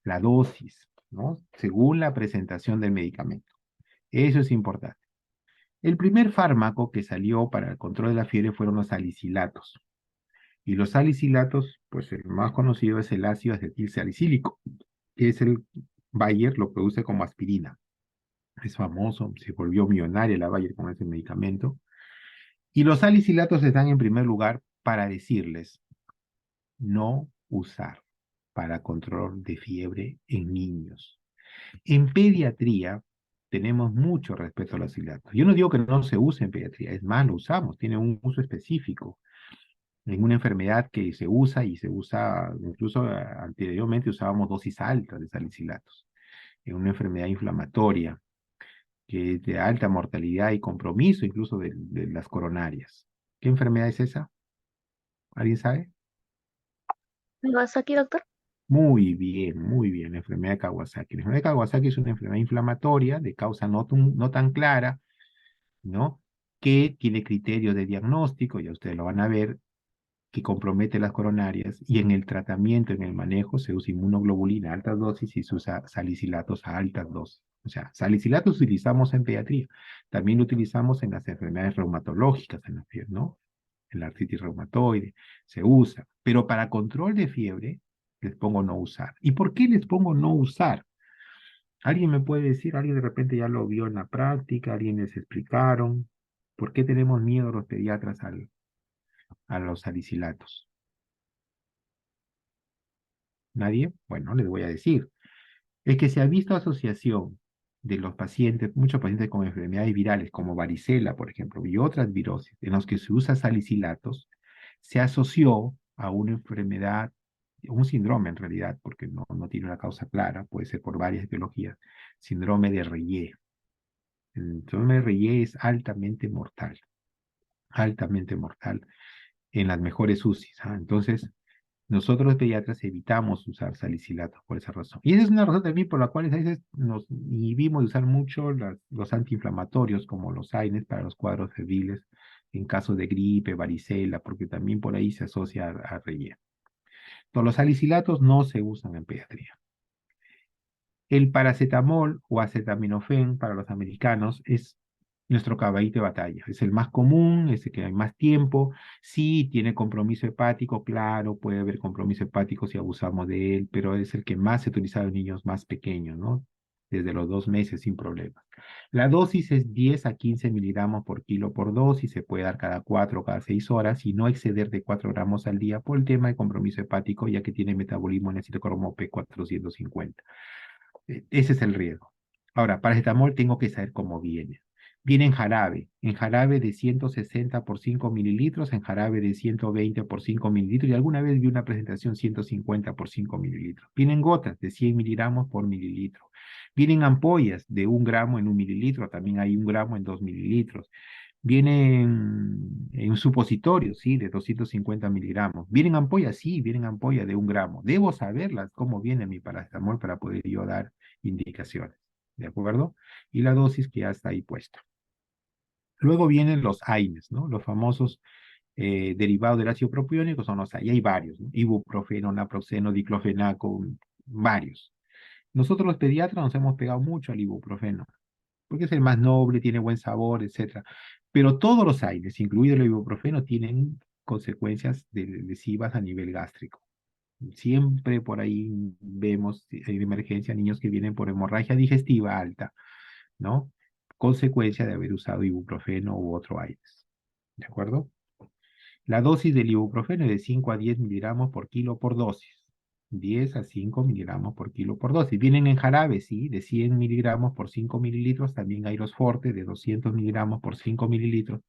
Speaker 1: la dosis, ¿no? Según la presentación del medicamento. Eso es importante. El primer fármaco que salió para el control de la fiebre fueron los salicilatos. Y los salicilatos, pues el más conocido es el ácido acetil salicílico, que es el Bayer lo produce como aspirina. Es famoso, se volvió millonaria la Bayer con ese medicamento. Y los salicilatos están en primer lugar para decirles no usar para control de fiebre en niños. En pediatría tenemos mucho respeto a los salicilatos. Yo no digo que no se use en pediatría, es más, lo usamos, tiene un uso específico. En una enfermedad que se usa y se usa, incluso anteriormente usábamos dosis altas de salicilatos. En una enfermedad inflamatoria que es de alta mortalidad y compromiso incluso de las coronarias. ¿Qué enfermedad es esa? ¿Alguien sabe?
Speaker 2: ¿Me vas aquí, doctor?
Speaker 1: Muy bien, la enfermedad de Kawasaki. La enfermedad de Kawasaki es una enfermedad inflamatoria de causa no tan clara, ¿no? Que tiene criterios de diagnóstico, ya ustedes lo van a ver, que compromete las coronarias y en el tratamiento, en el manejo, se usa inmunoglobulina a altas dosis y se usa salicilatos a altas dosis. O sea, salicilatos utilizamos en pediatría, también lo utilizamos en las enfermedades reumatológicas, en la fiebre, ¿no? En la artritis reumatoide, se usa. Pero para control de fiebre, les pongo no usar. ¿Y por qué les pongo no usar? ¿Alguien me puede decir? ¿Alguien de repente ya lo vio en la práctica? ¿Alguien les explicaron? ¿Por qué tenemos miedo los pediatras a los salicilatos? ¿Nadie? Bueno, les voy a decir. Es que se ha visto asociación de los pacientes, muchos pacientes con enfermedades virales como varicela, por ejemplo, y otras virosis, en los que se usa salicilatos, se asoció a una enfermedad, un síndrome en realidad, porque no tiene una causa clara, puede ser por varias etiologías, síndrome de Reye. El síndrome de Reye es altamente mortal en las mejores UCIs. ¿Ah? Entonces, nosotros los pediatras evitamos usar salicilatos por esa razón. Y esa es una razón también por la cual a veces nos inhibimos de usar mucho los antiinflamatorios como los AINES para los cuadros febriles en caso de gripe, varicela, porque también por ahí se asocia a relleno. Entonces, los salicilatos no se usan en pediatría. El paracetamol o acetaminofén para los americanos es nuestro caballito de batalla. Es el más común, es el que hay más tiempo. Sí, tiene compromiso hepático, claro, puede haber compromiso hepático si abusamos de él, pero es el que más se utiliza en niños más pequeños, ¿no? Desde los 2 meses sin problemas. La dosis es 10 a 15 miligramos por kilo por dosis, se puede dar cada 4 o cada 6 horas y no exceder de 4 gramos al día por el tema de compromiso hepático, ya que tiene metabolismo en ácido cromo P450. Ese es el riesgo. Ahora, paracetamol tengo que saber cómo viene. Viene en jarabe de 160 por 5 mililitros, en jarabe de 120 por 5 mililitros, y alguna vez vi una presentación 150 por 5 mililitros. Vienen gotas de 100 miligramos por mililitro. Vienen ampollas de 1 gramo en 1 mililitro, también hay 1 gramo en 2 mililitros. Vienen en supositorios, sí, de 250 miligramos. ¿Vienen ampollas? Sí, vienen ampollas de 1 gramo. Debo saberlas cómo viene mi paracetamol para poder yo dar indicaciones. ¿De acuerdo? Y la dosis que ya está ahí puesta. Luego vienen los AINES, ¿no? Los famosos derivados del ácido propiónico son los AINES. Y hay varios, ¿no? Ibuprofeno, naproxeno, diclofenaco, varios. Nosotros los pediatras nos hemos pegado mucho al ibuprofeno, porque es el más noble, tiene buen sabor, etcétera. Pero todos los AINES, incluido el ibuprofeno, tienen consecuencias lesivas a nivel gástrico. Siempre por ahí vemos en emergencia niños que vienen por hemorragia digestiva alta, ¿no? Consecuencia de haber usado ibuprofeno u otro AINES. ¿De acuerdo? La dosis del ibuprofeno es de 5 a 10 miligramos por kilo por dosis. 10 a 5 miligramos por kilo por dosis. Vienen en jarabe, sí, de 100 miligramos por 5 mililitros. También hay los Forte de 200 miligramos por 5 mililitros.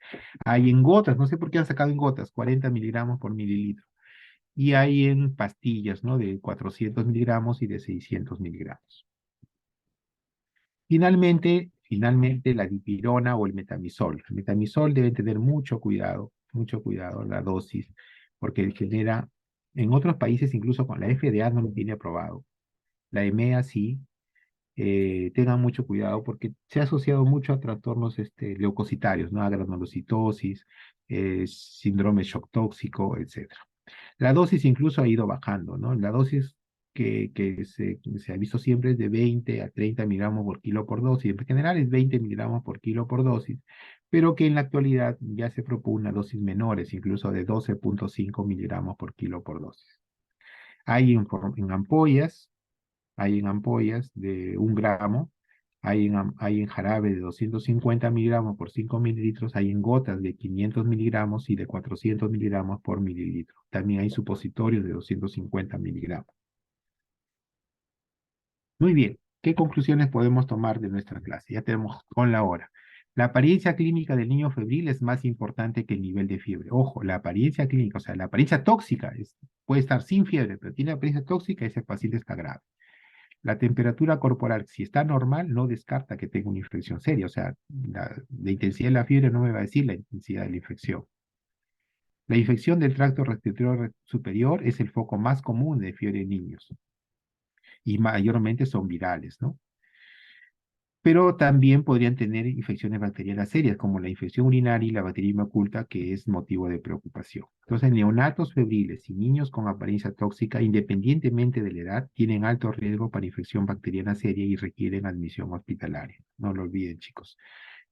Speaker 1: Hay en gotas, no sé por qué han sacado en gotas, 40 miligramos por mililitro. Y hay en pastillas, ¿no? De 400 miligramos y de 600 miligramos. Finalmente, la dipirona o el metamizol. El metamizol debe tener mucho cuidado la dosis, porque genera, en otros países incluso con la FDA no lo tiene aprobado. La EMEA sí, tengan mucho cuidado porque se ha asociado mucho a trastornos leucocitarios, ¿no? A granulocitosis, síndrome shock tóxico, etc. La dosis incluso ha ido bajando, ¿no? La dosis que se ha visto siempre es de 20 a 30 miligramos por kilo por dosis. En general es 20 miligramos por kilo por dosis, pero que en la actualidad ya se propone dosis menores, incluso de 12,5 miligramos por kilo por dosis. Hay en ampollas, hay en ampollas de 1 gramo, hay en jarabe de 250 miligramos por 5 mililitros, hay en gotas de 500 miligramos y de 400 miligramos por mililitro. También hay supositorios de 250 miligramos. Muy bien, ¿qué conclusiones podemos tomar de nuestra clase? Ya tenemos con la hora. La apariencia clínica del niño febril es más importante que el nivel de fiebre. Ojo, la apariencia clínica, o sea, la apariencia tóxica puede estar sin fiebre, pero tiene apariencia tóxica, ese paciente está grave. La temperatura corporal, si está normal, no descarta que tenga una infección seria. O sea, la intensidad de la fiebre no me va a decir la intensidad de la infección. La infección del tracto respiratorio superior es el foco más común de fiebre en niños y mayormente son virales, ¿no? Pero también podrían tener infecciones bacterianas serias, como la infección urinaria y la bacteriemia oculta, que es motivo de preocupación. Entonces, neonatos febriles y niños con apariencia tóxica, independientemente de la edad, tienen alto riesgo para infección bacteriana seria y requieren admisión hospitalaria. No lo olviden, chicos.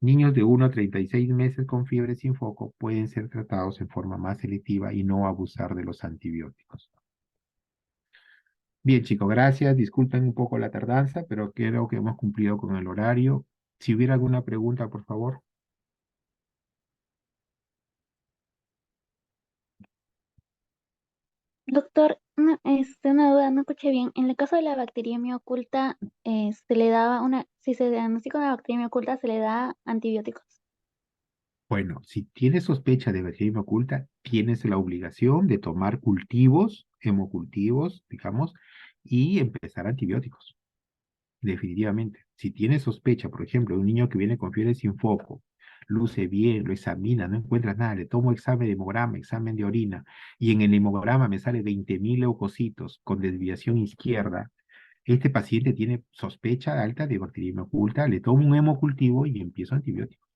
Speaker 1: Niños de 1 a 36 meses con fiebre sin foco pueden ser tratados en forma más selectiva y no abusar de los antibióticos. Bien, chicos, gracias. Disculpen un poco la tardanza, pero creo que hemos cumplido con el horario. Si hubiera alguna pregunta, por favor.
Speaker 2: Doctor, una duda, no escuché bien. En el caso de la bacteriemia oculta, se le daba si se diagnostica una bacteriemia oculta, se le da antibióticos.
Speaker 1: Bueno, si tienes sospecha de bacteria oculta, tienes la obligación de tomar cultivos, hemocultivos, digamos, y empezar antibióticos. Definitivamente. Si tienes sospecha, por ejemplo, de un niño que viene con fiebre sin foco, luce bien, lo examina, no encuentras nada, le tomo examen de hemograma, examen de orina, y en el hemograma me sale 20.000 leucocitos con desviación izquierda, este paciente tiene sospecha alta de bacteriemia oculta, le tomo un hemocultivo y empiezo antibiótico.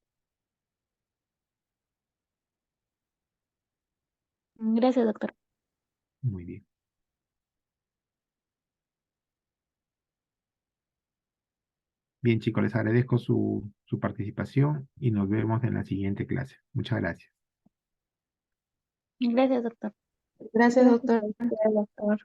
Speaker 2: Gracias, doctor.
Speaker 1: Muy bien. Bien, chicos, les agradezco su participación y nos vemos en la siguiente clase. Muchas gracias.
Speaker 2: Gracias, doctor.
Speaker 3: Gracias, doctor.
Speaker 4: Gracias, doctor.